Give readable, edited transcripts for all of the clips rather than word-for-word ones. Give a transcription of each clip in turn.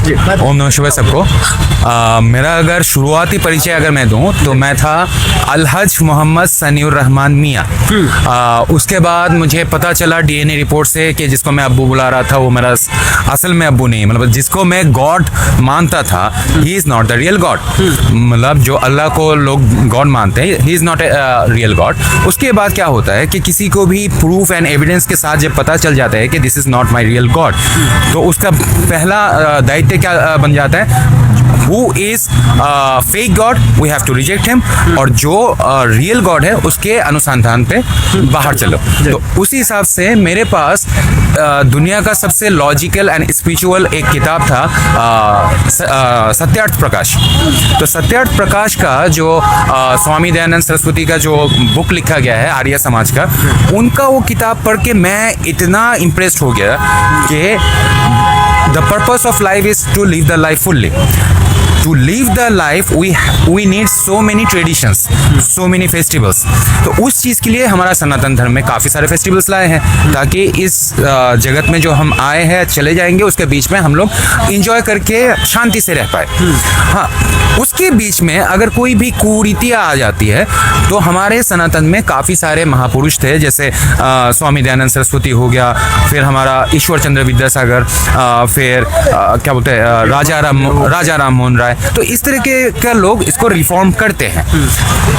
ओम नमः शिवाय सबको। मेरा अगर शुरुआती परिचय अगर मैं दूं तो मैं था अलहज मोहम्मद सनीउर रहमान मियाँ। उसके बाद मुझे पता चला डीएनए रिपोर्ट से कि जिसको मैं अब्बू बुला रहा था वो मेरा असल में अब्बू नहीं, मतलब जिसको मैं गॉड मानता था, he is not the real God. मतलब जो अल्लाह को लोग गॉड मानते हैं, he is not a real God. उसके बाद क्या होता है कि किसी को भी प्रूफ एंड एविडेंस के साथ जब पता चल जाता है कि this is not my real God, तो उसका पहला दायित्व क्या बन जाता है, Who is fake God, we have to reject him, और जो रियल गॉड है उसके अनुसंधान पे बाहर चलो। तो उसी हिसाब से मेरे पास दुनिया का सबसे लॉजिकल एंड स्पिरिचुअल एक किताब था, सत्यार्थ प्रकाश। तो सत्यार्थ प्रकाश का जो स्वामी दयानंद सरस्वती का जो बुक लिखा गया है आर्य समाज का, उनका वो किताब पढ़ के मैं इतना इम्प्रेस्ड हो गया कि the purpose of life is to live the life fully. To live the life we need so many traditions, so many festivals. तो उस चीज़ के लिए हमारा सनातन धर्म में काफ़ी सारे फेस्टिवल्स लाए हैं ताकि इस जगत में जो हम आए हैं चले जाएंगे, उसके बीच में हम लोग इंजॉय करके शांति से रह पाए। हाँ, उसके बीच में अगर कोई भी कुरीतियाँ आ जाती है तो हमारे सनातन में काफ़ी सारे महापुरुष थे, जैसे स्वामी दयानंद सरस्वती हो गया, फिर हमारा ईश्वर चंद्र विद्यासागर, फिर क्या बोलते हैं राजा राम मोहन राय। तो इस तरह के लोग इसको रिफॉर्म करते हैं।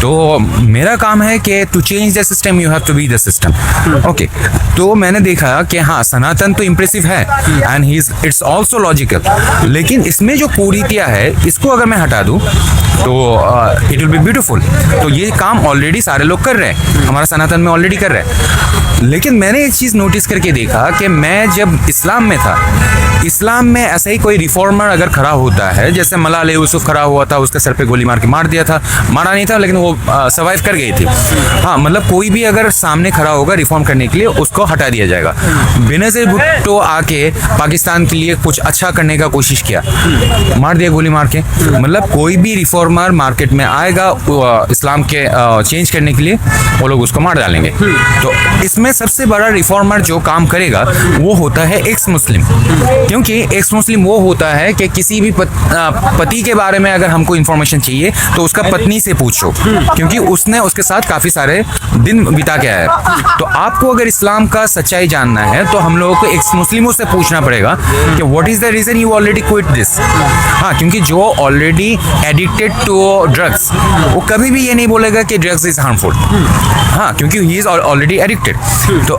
तो मेरा काम है कि to change the system you have to be the system. Okay, तो मैंने देखा कि हाँ, सनातन तो इम्प्रेसिव है एंड इट्स ऑल्सो लॉजिकल, लेकिन इसमें जो कुरीतियाँ है इसको अगर मैं हटा दूँ तो इट विल बी ब्यूटीफुल। तो ये काम ऑलरेडी सारे लोग कर रहे हैं, हमारा सनातन में ऑलरेडी कर रहे हैं। लेकिन मैंने एक चीज़ नोटिस करके देखा कि मैं जब इस्लाम में था, इस्लाम में ऐसा ही कोई रिफॉर्मर अगर खड़ा होता है, जैसे मलाला यूसुफ खड़ा हुआ था, उसके सर पे गोली मार के मार दिया था, मारा नहीं था लेकिन वो सर्वाइव कर गई थी। हाँ, मतलब कोई भी अगर सामने खड़ा होगा रिफॉर्म करने के लिए, उसको हटा दिया जाएगा। बेनज़ीर भुट्टो आके पाकिस्तान के लिए कुछ अच्छा करने का कोशिश किया, मार दिया गोली मार के। मतलब कोई भी रिफॉर्मर मार्केट में आएगा इस्लाम के चेंज करने के लिए, वो लोग उसको मार डालेंगे। तो इसमें सबसे बड़ा रिफॉर्मर जो काम करेगा वो होता है एक्स मुस्लिम, क्योंकि एक्स मुस्लिम वो होता है कि किसी भी पति के बारे में अगर हमको इन्फॉर्मेशन चाहिए तो उसका पत्नी से पूछो, क्योंकि उसने उसके साथ काफ़ी सारे दिन बिता के आया है। तो आपको अगर इस्लाम का सच्चाई जानना है तो हम लोगों को एक्स मुस्लिमों से पूछना पड़ेगा कि what is the reason you already quit this. हाँ, क्योंकि जो ऑलरेडी एडिक्टेड टू ड्रग्स, वो कभी भी ये नहीं बोलेगा कि ड्रग्स इज़ हार्मफुल। हाँ, क्योंकि ही इज़ ऑलरेडी एडिक्टेड। तो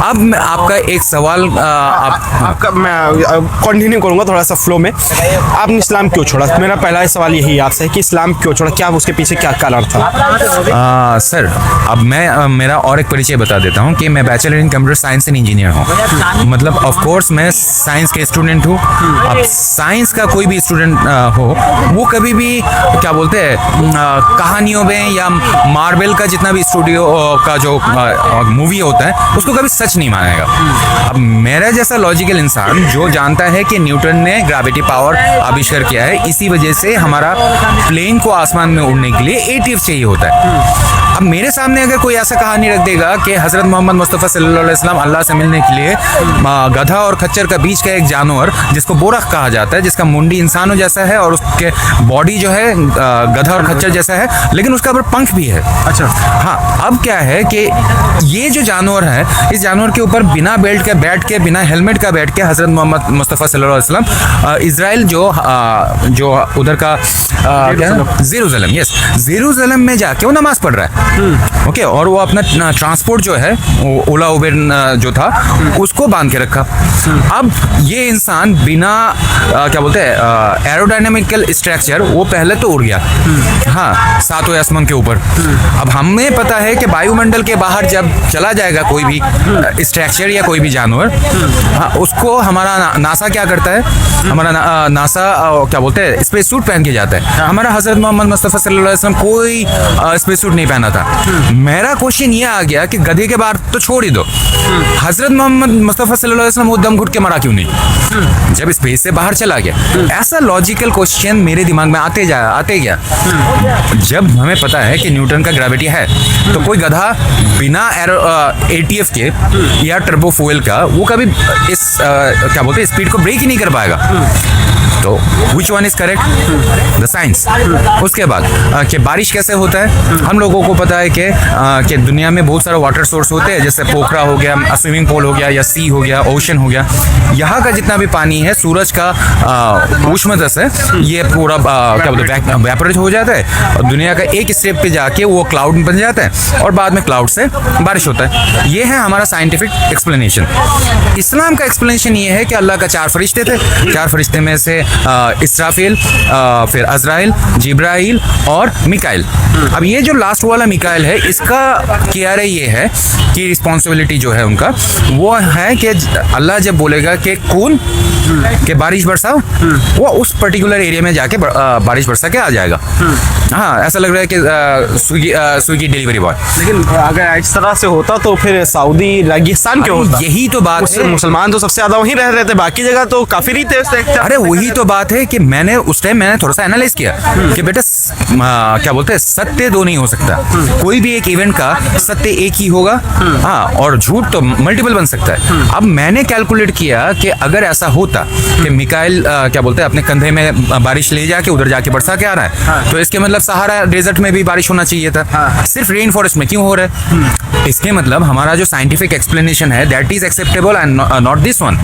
अब मैं आपका एक सवाल आपका मैं कंटिन्यू करूंगा थोड़ा सा फ्लो में। आपने इस्लाम क्यों छोड़ा? मेरा पहला सवाल यही आपसे है कि इस्लाम क्यों छोड़ा, क्या उसके पीछे क्या कारण था? सर, अब मैं मेरा और एक परिचय बता देता हूँ कि मैं bachelor in computer science and engineer हूँ। मतलब ऑफ कोर्स मैं साइंस के स्टूडेंट हूँ। अब साइंस का कोई भी स्टूडेंट हो, वो कभी भी क्या बोलते हैं कहानियों में या मार्वल का जितना भी स्टूडियो का जो मूवी होता है उसको कभी सच नहीं मानेगा। अब मेरा जैसा लॉजिकल इंसान जो जानता है कि न्यूटन ने ग्रेविटी पावर आविष्कार किया है, इसी वजह से हमारा प्लेन को आसमान में उड़ने के लिए एटीएफ चाहिए होता है। अब मेरे सामने अगर कोई ऐसा कहानी रख देगा कि हज़रत मोहम्मद मुस्तफ़ा सल्लल्लाहु अलैहि वसल्लम अल्लाह से मिलने के लिए गधा और खच्चर का बीच का एक जानवर जिसको बोरख कहा जाता है, जिसका मुंडी इंसानों जैसा है और उसके बॉडी जो है गधा और खच्चर जैसा है, लेकिन उसका ऊपर पंख भी है। अच्छा, हाँ, अब क्या है कि ये जो जानवर है, इस जानवर के ऊपर बिना बेल्ट के बैठ के, बिना हेलमेट का बैठ के हज़रत मोहम्मद मुस्तफ़ा सल्लल्लाहु अलैहि वसल्लम इज़राइल जो उधर का जेरूसलम, यस, जेरूसलम में जाके वो नमाज पढ़ रहा है। ओके, और वो अपना ट्रांसपोर्ट जो है ओला उबेर जो था उसको बांध के रखा। अब ये इंसान बिना क्या बोलते हैं एरोडायनेमिकल स्ट्रक्चर, वो पहले तो उड़ गया, हाँ, सातों आसमान के ऊपर। अब हमें पता है कि वायुमंडल के बाहर जब चला जाएगा कोई भी स्ट्रक्चर या कोई भी जानवर, हाँ, उसको हमारा नासा क्या करता है, हमारा नासा क्या बोलते हैं स्पेस सूट पहन के जाता है। हमारा हज़रत मोहम्मद मुस्तफ़ा सल्लल्लाहु अलैहि वसल्लम कोई स्पेस सूट नहीं पहना था। मेरा क्वेश्चन ये आ गया कि गधे के बाहर तो छोड़ ही दो, हज़रत मोहम्मद मुस्तफ़ा सल्लल्लाहु अलैहि वसल्लम वो दम घुट के मरा क्यों नहीं जब स्पेस से बाहर चला गया? ऐसा लॉजिकल क्वेश्चन मेरे दिमाग में आते गया। जब हमें पता है कि न्यूटन का ग्रेविटी है, तो कोई गधा बिना एटीएफ के या टर्बो फ्यूल का वो कभी इस क्या बोलते हैं स्पीड को ब्रेक ही नहीं कर पाएगा। तो तो which one is correct? The science. उसके बाद कि बारिश कैसे होता है, हम लोगों को पता है कि दुनिया में बहुत सारे वाटर सोर्स होते हैं, जैसे पोखरा हो गया, स्विमिंग पूल हो गया, या सी हो गया, ओशन हो गया। यहाँ का जितना भी पानी है सूरज का ऊष्मता से ये पूरा क्या बोलते हैं वेपोरेट हो जाता है, और दुनिया का एक स्टेप पे जाके वो क्लाउड बन जाता है, और बाद में क्लाउड से बारिश होता है। ये है हमारा साइंटिफिक एक्सप्लेनेशन। इस्लाम का एक्सप्लेनेशन ये है कि अल्लाह का 4 फरिश्ते थे, 4 फरिश्ते में से इसराफिल, फिर अज़राइल, जिब्राइल और मिकाइल। अब ये जो लास्ट वाला मिकाइल है, इसका कियारे ये है कि रिस्पॉन्सिबिलिटी जो है उनका वो है कि अल्लाह जब बोलेगा कि कौन के बारिश बरसाओ, वो उस पर्टिकुलर एरिया में जाके बारिश बरसा के आ जाएगा। हाँ, ऐसा लग रहा है कि स्विगी डिलीवरी बॉय। लेकिन अगर इस तरह से होता तो फिर सऊदी रेगिस्तान क्यों होता? यही तो बात है। मुसलमान तो सबसे ज्यादा वहीं रह रहे थे, बाकी जगह तो काफिर ही थे। अरे वही तो बात है कि उस टाइम मैंने थोड़ा सा एनालाइज किया कि बेटा क्या बोलते हैं, सत्य दो नहीं हो सकता। कोई भी एक इवेंट का सत्य एक ही होगा, हाँ, और झूठ तो मल्टीपल बन सकता है। अब मैंने कैलकुलेट किया कि अगर ऐसा होता कि मिकाइल क्या बोलते हैं अपने कंधे में बारिश ले जाके उधर जाके बरसा के आ रहा है, तो इसके मतलब सहारा डेजर्ट में भी बारिश होना चाहिए था, सिर्फ रेन फॉरेस्ट में क्यों हो रहा है? इसके मतलब हमारा जो साइंटिफिक एक्सप्लेनेशन है that is acceptable and not this one.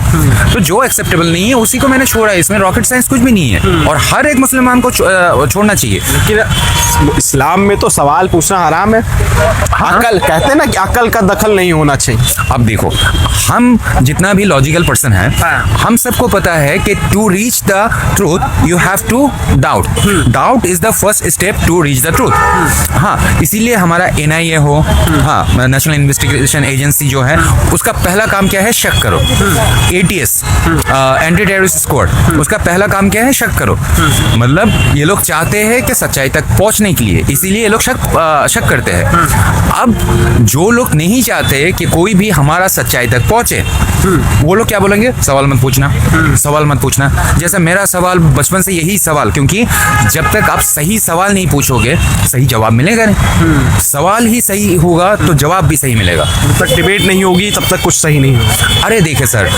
तो जो एक्सेप्टेबल नहीं है उसी को मैंने छोड़ा है, इसमें रॉकेट साइंस कुछ भी नहीं है, और हर एक मुसलमान को छोड़ना चाहिए। लेकिन इस्लाम में तो सवाल पूछना हराम है। अकल कहते हैं ना कि अकल का दखल नहीं होना चाहिए। अब देखो, हम जितना भी लॉजिकल पर्सन है, हम सबको पता है कि to reach the truth you have to doubt. Doubt is the first step to reach the truth. हाँ, इसीलिए हमारा NIA हो, हाँ, नेशनल इन्वेस्टिगेशन एजेंसी जो है, उसका पहला काम क्या है? शक करो। ATS, एंटी टेररिस्ट स्क्वाड, उसका पहला काम क्या है? शक करो। मतलब ये लोग चाहते हैं कि सच्चाई तक पहुंचने के लिए, इसीलिए ये लोग शक करते हैं। अब जो लोग नहीं चाहते कि कोई भी हमारा सच्चाई तक पहुंचे, वो लोग क्या बोलेंगे? सवाल मत पूछना, सवाल मत पूछना। जैसे मेरा सवाल बचपन से यही सवाल, क्योंकि जब तक आप सही सवाल नहीं पूछोगे सही जवाब मिलेगा नहीं। सवाल ही सही होगा तो जवाब भी सही मिलेगा। जब तक डिबेट नहीं होगी तब तक कुछ सही नहीं होगा। अरे देखिए सर,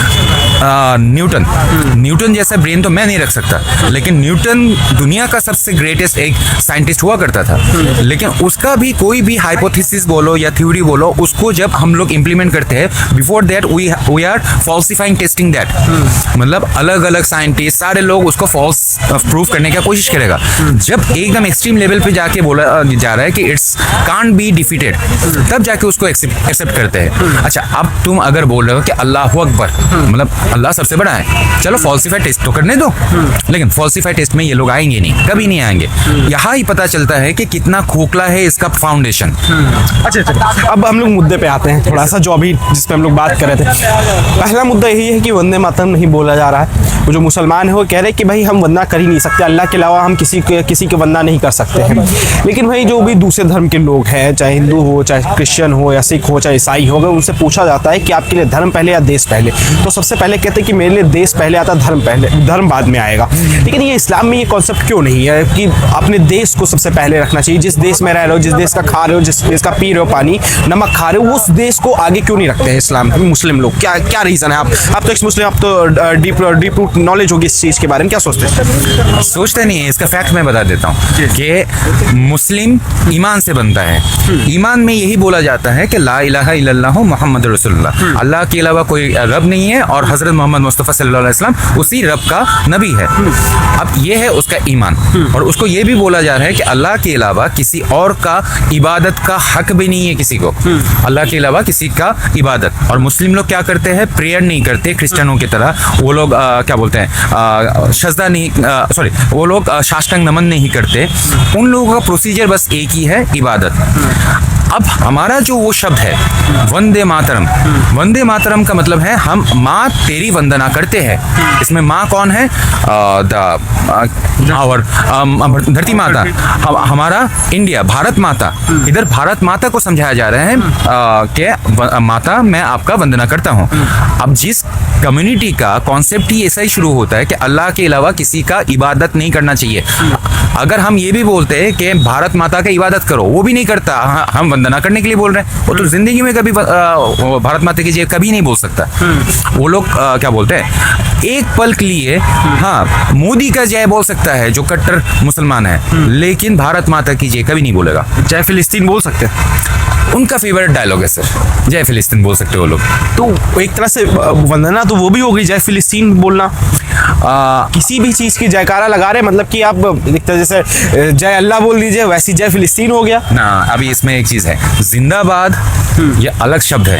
न्यूटन जैसा ब्रेन तो मैं नहीं रख सकता, लेकिन न्यूटन दुनिया का सबसे ग्रेटेस्ट एक साइंटिस्ट हुआ करता था। लेकिन उसका भी कोई भी हाइपोथेसिस बोलो या थ्योरी बोलो, उसको जब हम लोग इंप्लीमेंट करते हैं, before that we are falsifying testing that. मतलब अलग अलग साइंटिस्ट सारे लोग उसको फॉल्स प्रूफ करने की कोशिश करेगा। जब एकदम एक्सट्रीम लेवल पे जाके बोला जा रहा है कि इट्स कांट बी डिफीटेड, तब जाके उसको एक्सेप्ट करते हैं। अच्छा, अब तुम अगर बोल रहे हो कि अल्लाह अकबर, मतलब अल्लाह सबसे बड़ा है, चलो फॉल्सिफाई टेस्ट तो करने दो। लेकिन फॉल्सिफाई टेस्ट में ये लोग आएंगे नहीं, कभी नहीं आएंगे। यहाँ ही पता चलता है कि कितना खोखला है इसका फाउंडेशन। अच्छा, अब हम लोग मुद्दे पे आते हैं थोड़ा सा, जो अभी जिस पे हम लोग बात कर रहे थे। पहला मुद्दा यही है कि वंदे मातरम नहीं बोला जा रहा है। वो जो मुसलमान है वो कह रहे हैं कि भाई हम वंदना कर ही नहीं सकते, अल्लाह के अलावा हम किसी के वंदना नहीं कर सकते हैं। लेकिन भाई जो भी दूसरे धर्म के लोग हैं, चाहे हिंदू हो, चाहे क्रिश्चियन हो, या सिख हो, चाहे ईसाई हो, अगर उनसे पूछा जाता है कि आपके लिए धर्म पहले या देश पहले, तो सबसे पहले कहते हैं कि मेरे लिए देश पहले आता, धर्म बाद में आएगा। लेकिन ये इस्लाम में ये कॉन्सेप्ट क्यों नहीं है कि अपने देश को सबसे पहले रखना चाहिए? जिस देश में रह रहे हो, जिस देश का खा रहे हो, जिस देश का पी रहे हो पानी, नमक खा रहे हो, उस देश को आगे क्यों नहीं रखते हैं इस्लाम मुस्लिम लोग? क्या रीज़न है? आप तो एक्स मुस्लिम, आप तो डीप रूट नॉलेज होगी इस चीज़ के बारे में, क्या सोचते हैं? सोचते नहीं है, इसका फैक्ट मैं बता देता हूँ कि मुस्लिम ईमान से बनता है। ईमान में यही बोला जाता है कि ला इलाहा इल्लल्लाहु मुहम्मद रसूलुल्लाह, अल्लाह के अलावा कोई रब नहीं है और हजरत मोहम्मद मुस्तफ़ा सल्लल्लाहु अलैहि वसल्लम उसी रब का नबी है। अब ये है उसका ईमान, और उसको ये भी बोला जा रहा है कि अल्लाह के अलावा किसी और का इबादत का हक भी नहीं है किसी को, अल्लाह के अलावा किसी का इबादत। और मुस्लिम लोग क्या करते हैं? प्रेयर नहीं करते क्रिश्चियनों की तरह। वो लोग क्या बोलते हैं, सजदा नहीं, सॉरी, वो लोग साष्टांग नमन नहीं करते। उन लोगों का प्रोसीजर बस एक ही है, इबादत। अब हमारा जो वो शब्द है वंदे मातरम, वंदे मातरम का मतलब है हम माँ तेरी वंदना करते हैं। इसमें माँ कौन है? और धरती माता, हमारा इंडिया, भारत माता। इधर भारत माता को समझाया जा रहा है कि माता मैं आपका वंदना करता हूँ। अब जिस कम्युनिटी का कॉन्सेप्ट ही ऐसा ही शुरू होता है कि अल्लाह के अलावा किसी का इबादत नहीं करना चाहिए। अगर हम ये भी बोलते हैं कि भारत माता का इबादत करो, वो भी नहीं करता, हम वंदना करने के लिए बोल रहे हैं, वो तो जिंदगी में कभी भारत माता की जय कभी नहीं बोल सकता। वो लोग क्या बोलते हैं, एक पल के लिए हाँ मोदी का जय बोल सकता है जो कट्टर मुसलमान है, लेकिन भारत माता की जय कभी नहीं बोलेगा। जय फिलिस्तीन बोल सकते हैं, उनका फेवरेट डायलॉग है सर, जय फिलिस्तीन बोल सकते हो लोग। तो एक तरह से वंदना तो वो भी हो गई, जय फिलिस्तीन बोलना। किसी भी चीज़ की जयकारा लगा रहे, मतलब कि आप एक तरह जैसे जय अल्लाह बोल दीजिए, वैसी जय फिलिस्तीन हो गया ना। अभी इसमें एक चीज है, जिंदाबाद ये अलग शब्द है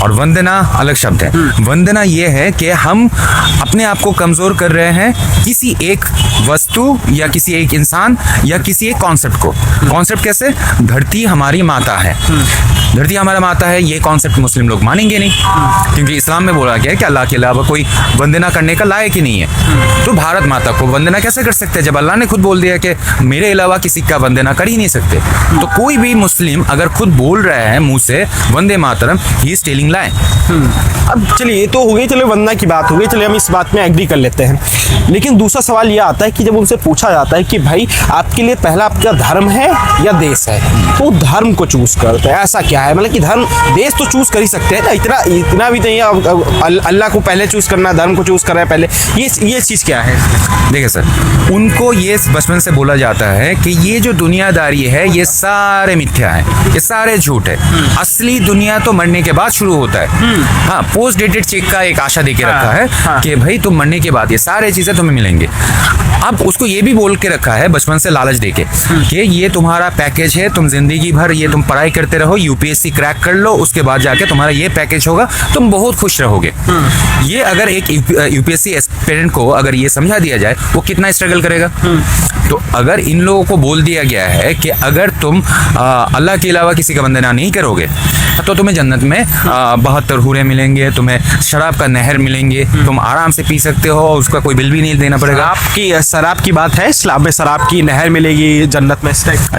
और वंदना अलग शब्द है। वंदना ये है कि हम अपने आप को कमजोर कर रहे हैं किसी एक वस्तु या किसी एक इंसान या किसी एक कॉन्सेप्ट को। कॉन्सेप्ट कैसे? धरती हमारी माता है, धरती हमारा माता है, ये कॉन्सेप्ट मुस्लिम लोग मानेंगे नहीं, क्योंकि इस्लाम में बोला गया है कि अल्लाह के अलावा कोई वंदना करने का लायक ही नहीं है। तो भारत माता को वंदना कैसे कर सकते हैं जब अल्लाह ने खुद बोल दिया कि मेरे अलावा किसी का वंदना कर ही नहीं सकते। तो कोई भी मुस्लिम अगर खुद बोल रहा है मुंह से Vande Mataram, he is telling लाई। अब चलिए ये तो हो गई, चलो वंदना की बात हो गई, चलिए हम इस बात में एग्री कर लेते हैं। लेकिन दूसरा सवाल ये आता है कि जब उनसे पूछा जाता है कि भाई आपके लिए पहला आपका धर्म है या देश है, तो धर्म को चूज करते हैं, ऐसा क्या है? मतलब कि धर्म, देश तो चूज कर ही सकते हैं ना, इतना भी नहीं है अल्लाह को पहले चूज करना, धर्म को चूज करना है पहले, ये चीज़ क्या है? देखिए सर, उनको ये बचपन से बोला जाता है कि ये जो दुनियादारी है ये सारे मिथ्या है, ये सारे झूठ है, असली दुनिया तो मरने के बाद शुरू होता है। हाँ, पोस्ट डेटेड चेक का एक आशा देके रखा है कि भाई तुम मरने के बाद ये सारे चीजें तुम्हें मिलेंगे। अब उसको ये भी बोल के रखा है बचपन से लालच देके कि ये तुम्हारा पैकेज है, तुम जिंदगी भर ये तुम पढ़ाई करते रहो, यूपीएससी क्रैक कर लो, उसके बाद जाके तुम्हारा ये पैकेज होगा, तुम बहुत खुश रहोगे। ये अगर एक यूपीएससी एस्पिरेंट को अगर ये समझा दिया जाए, वो कितना स्ट्रगल करेगा। तो अगर इन लोगों को बोल दिया गया है कि अगर तुम अल्लाह के अलावा किसी का वंदना नहीं करोगे तो तुम्हें जन्नत में 72 हूरें मिलेंगे, तुम्हें शराब का नहर मिलेंगे, तुम आराम से पी सकते हो, उसका कोई बिल भी नहीं देना पड़ेगा। शराब की बात है, इस्लाम में शराब की नहर मिलेगी जन्नत में।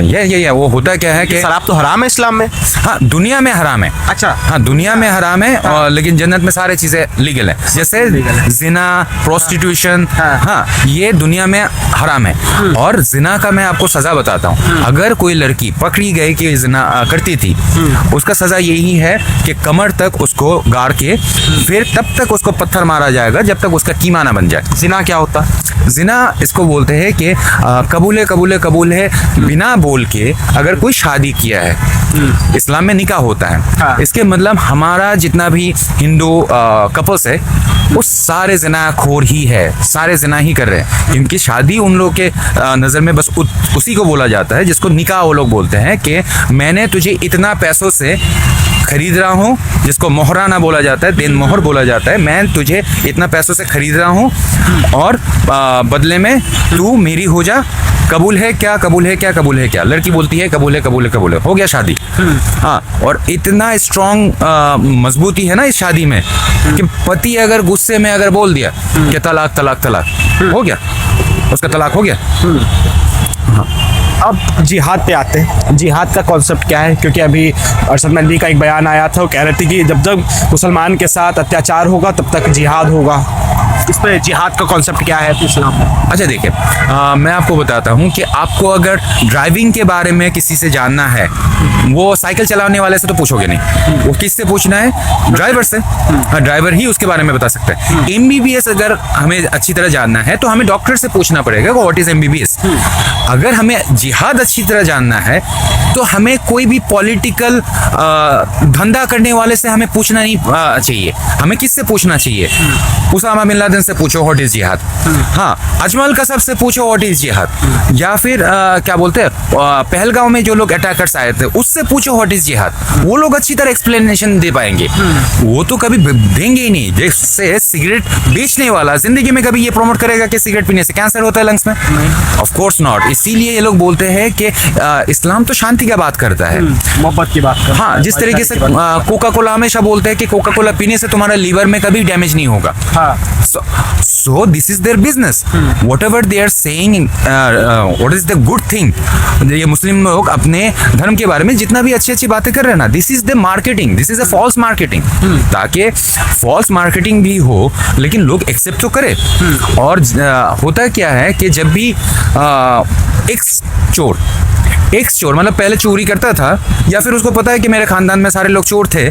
ये वो होता क्या है कि शराब तो हराम है इस्लाम में। हाँ, दुनिया में हराम है। अच्छा, हाँ, दुनिया में हराम है, और लेकिन जन्नत में सारी चीजें लीगल है, जैसे जिना, प्रोस्टिट्यूशन। हाँ, ये दुनिया में हराम है। और जिना का मैं आपको सजा बताता हूँ। अगर कोई लड़की पकड़ी गई कि जिना करती थी, उसका सजा यही है कि कमर तक उसको गाड़ के फिर तब तक उसको पत्थर मारा जाएगा जब तक उसका कीमा ना बन जाए। जिना क्या होता? जिना इसको बोलते हैं कि कबूल है, कबूल है, कबूल है, बिना बोल के अगर कोई शादी किया है, इस्लाम में निकाह होता है। हाँ। इसके मतलब हमारा जितना भी हिंदू कपल्स है वो सारे जिना खोर ही है, सारे जिना ही कर रहे हैं। इनकी शादी उन लोग के नज़र में बस उसी को बोला जाता है जिसको निकाह वो लोग बोलते हैं कि मैंने तुझे इतना पैसों से खरीद रहा हूँ, जिसको मोहराना बोला जाता है, देन मोहर बोला जाता है। मैं तुझे इतना पैसों से खरीद रहा हूँ और बदले में तू मेरी हो जा। कबूल है क्या, कबूल है क्या, कबूल है क्या? लड़की बोलती है कबूल है, कबूल है, कबूल है, हो गया शादी। हाँ, और इतना स्ट्रॉन्ग मजबूती है ना इस शादी में कि पति अगर गुस्से में अगर बोल दिया कि तलाक तलाक तलाक, हो गया, उसका तलाक हो गया। अब जिहाद पे आते हैं। जिहाद का कॉन्सेप्ट क्या है? क्योंकि अभी अरशद मंडी का एक बयान आया था, वो कह रहे थे कि जब तक मुसलमान के साथ अत्याचार होगा तब तक जिहाद होगा। इस पर जिहाद का कॉन्सेप्ट क्या है इस्लाम में? अच्छा देखिए, मैं आपको बताता हूँ कि आपको अगर ड्राइविंग के बारे में किसी से जानना है, वो साइकिल चलाने वाले से तो पूछोगे नहीं, वो किससे पूछना है? ड्राइवर से। हाँ, ड्राइवर ही उसके बारे में बता सकता है। MBBS अगर हमें अच्छी तरह जानना है तो हमें डॉक्टर से पूछना पड़ेगा व्हाट इज MBBS। अगर हमें जिहाद अच्छी तरह जानना है तो हमें कोई भी पॉलिटिकल धंधा करने वाले से हमें पूछना नहीं चाहिए। हमें किससे पूछना चाहिए? उसामा बिन लादेन से पूछो व्हाट इज जिहाद। हाँ, अजमल कसब से पूछो व्हाट इज जिहाद। या फिर क्या बोलते हैं, पहलगांव में जो लोग अटैकर्स आए थे उससे पूछो व्हाट इज जिहाद। वो लोग अच्छी तरह एक्सप्लेनेशन दे पाएंगे। वो तो कभी देंगे ही नहीं। जैसे सिगरेट बेचने वाला जिंदगी में कभी ये प्रमोट करेगा कि सिगरेट पीने से कैंसर होता है लंग्स में? Of course not. इसीलिए ये लोग बोलते हैं कि इस्लाम तो शांति का बात करता है, मोहब्बत की बात करता है। हाँ, जिस तरीके से कोका कोला हमेशा बोलते हैं कि कोका कोला पीने से तुम्हारा लीवर में कभी डैमेज नहीं होगा। हाँ। So this is their business. Whatever they are saying, what is the good thing? ये मुस्लिम लोग अपने धर्म के बारे में जितना भी अच्छी अच्छी बातें कर रहे हैं ना, this is the marketing, this is a false marketing, ताकि false marketing भी हो लेकिन लोग एक्सेप्ट तो करें। और होता क्या है कि जब भी एक चोर एक्स चोर, मतलब पहले चोरी करता था या फिर उसको पता है कि मेरे खानदान में सारे लोग चोर थे,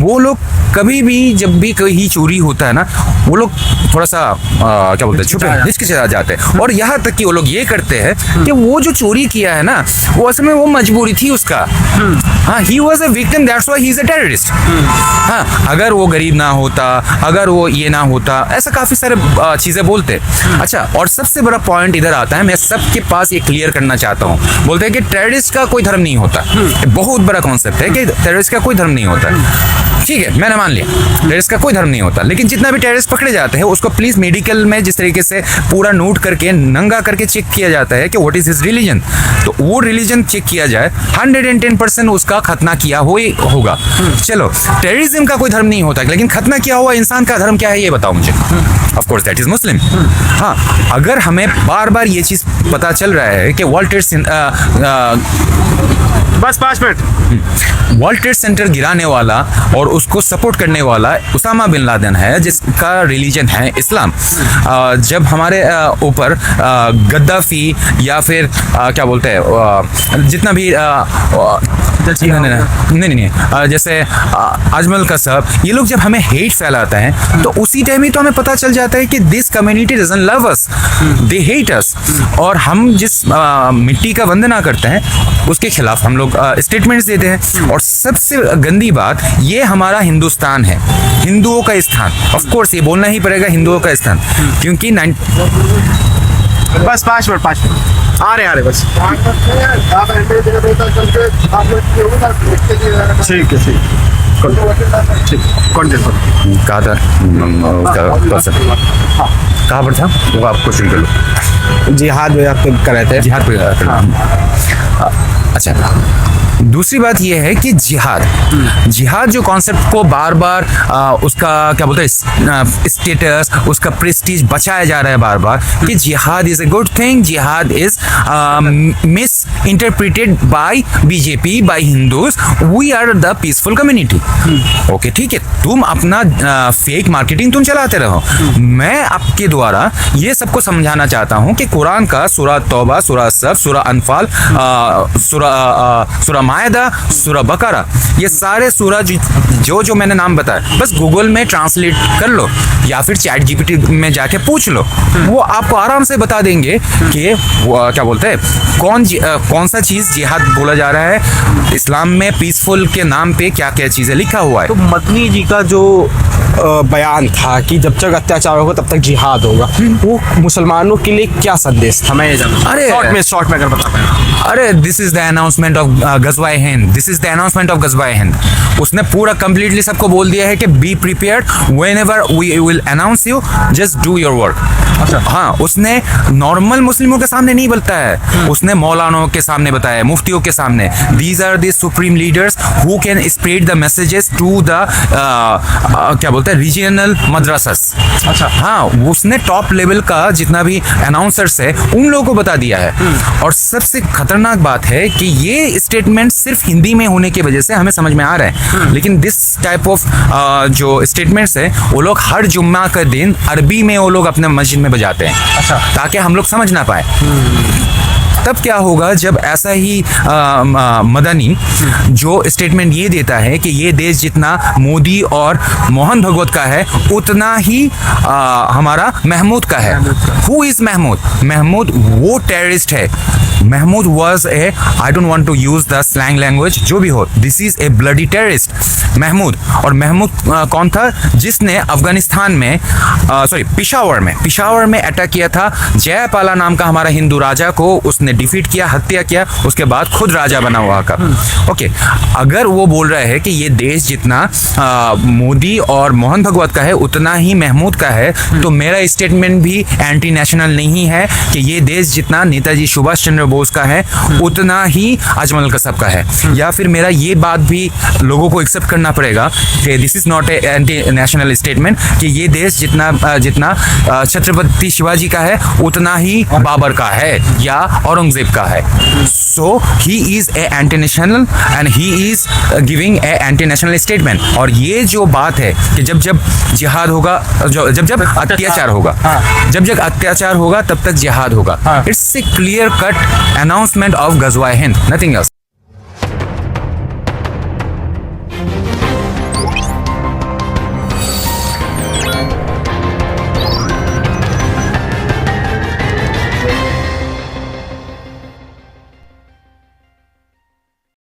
वो लोग कभी भी जब भी कहीं चोरी होता है ना, वो लोग थोड़ा सा क्या बोलते हैं, छुपे हिचकिचा जाते हैं। और यहाँ तक कि वो लोग ये करते हैं कि वो जो चोरी किया है ना, वो असल में वो मजबूरी थी उसका। हाँ, he was a victim, that's why he is a terrorist. हाँ, अगर वो गरीब ना होता, अगर वो ये ना होता, ऐसा काफी सारे चीजें बोलते। अच्छा, और सबसे बड़ा पॉइंट इधर आता है, मैं सबके पास ये क्लियर करना चाहता हूँ। बोलते हैं कि टेररिस्ट का कोई धर्म नहीं होता। बहुत बड़ा कॉन्सेप्ट है कि टेररिस्ट का कोई धर्म नहीं होता। ठीक है, मैंने मान लिया टेररिस्ट का कोई धर्म नहीं होता, लेकिन जितना भी टेररिस्ट पकड़े जाते हैं उसको प्लीज मेडिकल में जिस तरीके से पूरा नोट करके नंगा करके चेक किया जाता है कि व्हाट इज हिज रिलीजन, तो वो रिलीजन चेक किया जाए, 110% उसका खतना किया होगा। चलो, टेररिज्म का कोई धर्म नहीं होता, लेकिन खतना किया हुआ इंसान का धर्म क्या है ये बताओ मुझे। ऑफ कोर्स दैट इज मुस्लिम। हाँ, अगर हमें बार बार ये चीज पता चल रहा है कि वर्ल्ड बस 5 मिनट। वर्ल्ड ट्रेड सेंटर गिराने वाला और उसको सपोर्ट करने वाला उसामा बिन लादेन है, जिसका रिलीजन है इस्लाम। जब हमारे ऊपर गद्दाफी या फिर क्या बोलते हैं, जितना भी नहीं, जैसे अजमल कसब, ये लोग जब हमें हेट फैलाते हैं तो उसी टाइम ही तो हमें पता चल जाता है कि this community doesn't love us, they hate us. और हम जिस मिट्टी का वंदना करते हैं उसके खिलाफ हम लोग स्टेटमेंट्स देते हैं। और सबसे गंदी बात, ये हमारा हिंदुस्तान है, हिंदुओं का स्थान। ऑफ कोर्स ये बोलना ही पड़ेगा, हिंदुओं का स्थान, क्योंकि बस 5 मिनट आ रहे बस। ठीक है, कहा था कहाँ पर था वो, आप क्वेश्चन कर लो। जिहाद कर रहे थे। जिहाद पे अच्छा, दूसरी बात यह है कि जिहाद जो कॉन्सेप्ट को बार बार उसका क्या बोलते हैं स्टेटस, उसका प्रेस्टीज बचाया जा रहा है बार बार कि जिहाद इज अ गुड थिंग, जिहाद is misinterpreted by BJP, by Hindus, we are the peaceful community. Okay, ठीक है, तुम अपना फेक मार्केटिंग तुम चलाते रहो। मैं आपके द्वारा ये सबको समझाना चाहता हूँ कि कुरान का सूरह तौबा, सूरह सब, सूरह अनफाल, सूरह मायदा, सूरह बकरा, ये सारे सूरह जो मैंने नाम बताया, बस गूगल में ट्रांसलेट कर लो या फिर चैट जीपीटी में जाके पूछ लो, वो आपको आराम से बता देंगे कि क्या बोलते हैं कौन सा चीज़ जिहाद बोला जा रहा है, इस्लाम में पीसफुल के नाम पे क्या क्या चीज़ें लिखा हुआ है। तो मदनी जी का जो बयान था कि जब तक अत्याचार होगा तब तक जिहाद होगा, वो मुसलमानों के लिए क्या संदेश था, मैं ये जानना। अरे शॉर्ट में अगर बता पाए। अरे this is the announcement of गज़वाए हिंद, this is the announcement of गज़वाए हिंद। उसने पूरा कंप्लीटली सबको बोल दिया है कि be prepared, whenever we will announce you, just do your work. अच्छा, हाँ, उसने नॉर्मल मुस्लिमों के सामने नहीं बोलता है, उसने मौलानों के सामने बताया, मुफ्तियों के सामने। These are the supreme leaders who can spread the messages to the क्या बोलते हैं रीजनल मद्रासस। अच्छा, हाँ, उसने टॉप लेवल का जितना भी अनाउंसर्स है उन लोगों को बता दिया है। और सबसे खतरनाक बात है कि ये स्टेटमेंट सिर्फ हिंदी में होने की वजह से हमें समझ में आ रहा है, लेकिन दिस टाइप ऑफ जो स्टेटमेंट्स है वो लोग हर जुम्मा के दिन अरबी में वो लोग अपने मस्जिद में बजाते हैं। अच्छा, ताकि हम लोग समझ ना पाए। तब क्या होगा जब ऐसा ही मदनी जो स्टेटमेंट ये देता है कि ये देश जितना मोदी और मोहन भगवत का है उतना ही हमारा महमूद का है। Who is Mahmood? महमूद वो टेररिस्ट है। Mahmood was a, I don't want to use the slang language, जो भी हो, this is a bloody terrorist Mahmood. और महमूद कौन था? जिसने अफगानिस्तान में पिशावर में अटैक किया था। जयपाला नाम का हमारा हिंदू राजा को उसने डिफीट किया, हत्या किया, उसके बाद खुद राजा बना हुआ का। ओके, अगर वो बोल रहे हैं कि ये देश जितना मोदी और मोहन भगवत का है उतना ही महमूद का है, तो मेरा स्टेटमेंट भी एंटी नेशनल नहीं है कि ये देश जितना नेताजी सुभाष चंद्र बोस का है उतना ही अजमल कसब का है। या फिर मेरा ये बात भी लोगों को एक्सेप्ट करना पड़ेगा कि this is not a anti national statement कि ये देश जितना छत्रपति शिवाजी का है उतना ही बाबर का है या औरंगजेब का है। So he is a anti national and he is giving a anti national statement. और ये जो बात है कि जब जिहाद होगा, जब अत्याचार होगा, जब अत्याचार होगा तब तक जिहाद होगा, it's a clear cut announcement of Ghazwa-e-Hind, nothing else.